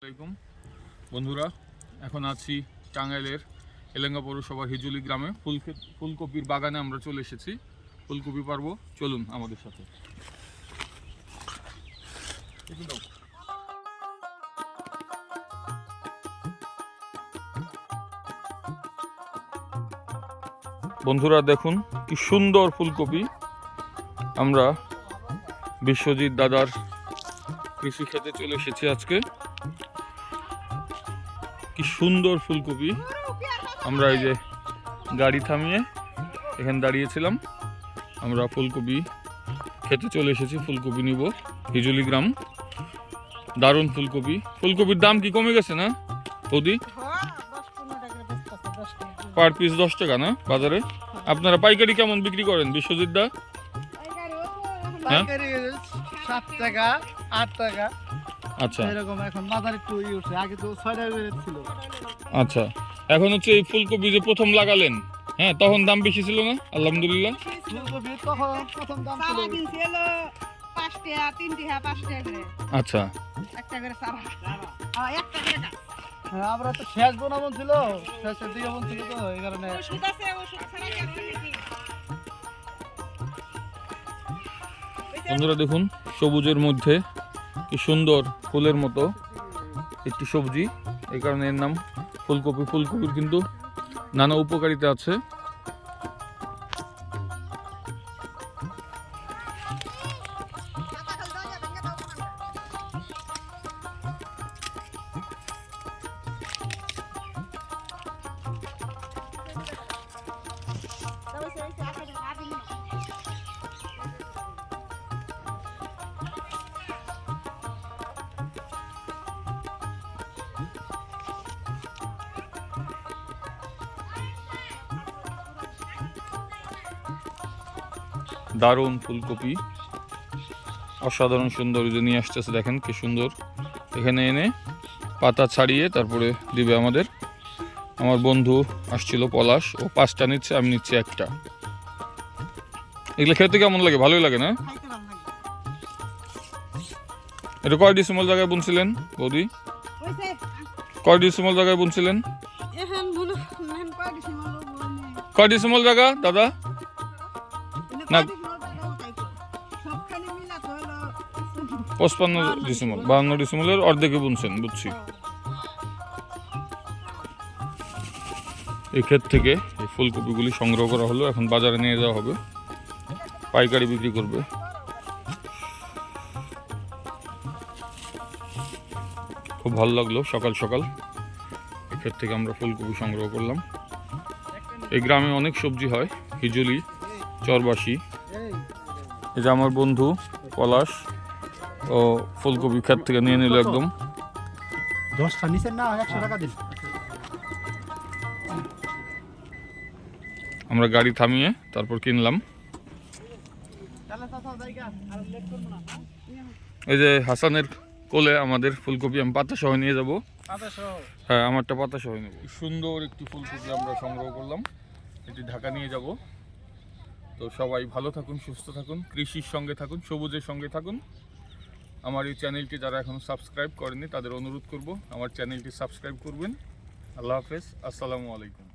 আসসালামাইকুম বন্ধুরা, এখন আছি টাঙ্গাইলের এলেঙ্গা পৌরসভার হিজুলি গ্রামে ফুলকপির বাগানে আমরা চলে এসেছি। ফুলকপি পারবো, চলুন আমাদের সাথে। বন্ধুরা দেখুন কি সুন্দর ফুলকপি। আমরা বিশ্বজিৎ দাদার কৃষি ক্ষেতে চলে এসেছি আজকে। কি সুন্দর ফুলকপি। আমরা এই যে গাড়ি থামিয়ে এখানে দাঁড়িয়েছিলাম, আমরা ফুলকপি খেতে চলে এসেছি। ফুলকপি নিব, হিজুলি গ্রাম। দারুণ ফুলকপি। ফুলকপির দাম কি কমে গেছে না বৌদি? পার পিস 10 টাকা না বাজারে? আপনারা পাইকারি কেমন বিক্রি করেন বিশ্বজিৎ দা? পাইকারি 7 টাকা 8 টাকা। আচ্ছা, এরকম এখন বাজার একটু উঠছে, আগে তো 6 টাকা করে ছিল। আচ্ছা, এখন হচ্ছে এই ফুলকপি যে প্রথম লাগালেন, হ্যাঁ, তখন দাম বেশি ছিল না? আলহামদুলিল্লাহ। ফুলকপি তখন প্রথম দাম ছিল 5 টাকা 3 টাকা 5 টাকা করে। আচ্ছা, একটা করে সারা। 1 টাকা। হ্যাঁ, আমরা তো শেষ বোনাবন ছিল, শেষের দিকে বোন ছিল তো এই কারণে। ওষুধ আছে, ওষুধ ছাড়া কি আপনি নাকি? বন্ধুরা দেখুন, সবুজের মধ্যে কি সুন্দর ফুলের মতো একটি সবজি, এই কারণে এর নাম ফুলকপি। ফুলকপির কিন্তু নানা উপকারিতা আছে। দারুণ ফুলকপি, অসাধারণ সুন্দর যে নিয়ে আসতেছে, দেখেন কি সুন্দর। এখানে এনে পাতা ছাড়িয়ে তারপরে দিবে আমাদের। আমার বন্ধু আসছিল পলাশ, ও 5টা নিচ্ছে, আমি নিচ্ছি 1টা। এগুলো খেতে কেমন লাগে? ভালোই লাগে না? খাইতে ভালো লাগে। এটা কয় ডিসিমল জায়গায় বুনছিলেন বৌদি? ওইছে কয় ডিসিমল জায়গায় বুনছিলেন? এখন বলো মেন কয় দিছি মালো বলে। কয় ডিসিমল জায়গা দাদা? না। সবখানে মিলা তো হলো 55 ডিসিমল, 52 ডিসিমলের অর্ধেকে বুনছেন, বুঝছি। এই ক্ষেত থেকে এই ফুলকপিগুলি সংগ্রহ করা হলো, এখন বাজারে নিয়ে যাওয়া হবে, পাইকারি বিক্রি করবে। খুব ভালো লাগলো সকাল সকাল এই ক্ষেত থেকে আমরা ফুলকপি সংগ্রহ করলাম। এই গ্রামে অনেক সবজি হয়, হিজুলি, চরবাসি। এই যে আমার বন্ধু পলাশ, ও ফুলকপি ক্ষেত থেকে নিয়ে নিল একদম। 10টা নিছেন না 100 টাকা দিন। আমরা গাড়ি থামিয়ে তারপর কিনলাম। তাহলে চাচা জায়গা আর লেট করব না। এই যে হাসানের কোলে আমাদের ফুলকপি, আমি পাতা সহ নিয়ে যাব। 500। হ্যাঁ, আমারটা পাতা সহ নেব। সুন্দর একটি ফুলকপি আমরা সংগ্রহ করলাম, এটি ঢাকা নিয়ে যাব। তো সবাই ভালো থাকুন, সুস্থ থাকুন, কৃষির সঙ্গে থাকুন, সবুজের সঙ্গে থাকুন। আমার এই চ্যানেলটি যারা এখনও সাবস্ক্রাইব করেনি তাদের অনুরোধ করব আমার চ্যানেলটি সাবস্ক্রাইব করবেন। আল্লাহ হাফেজ, আসসালামু আলাইকুম।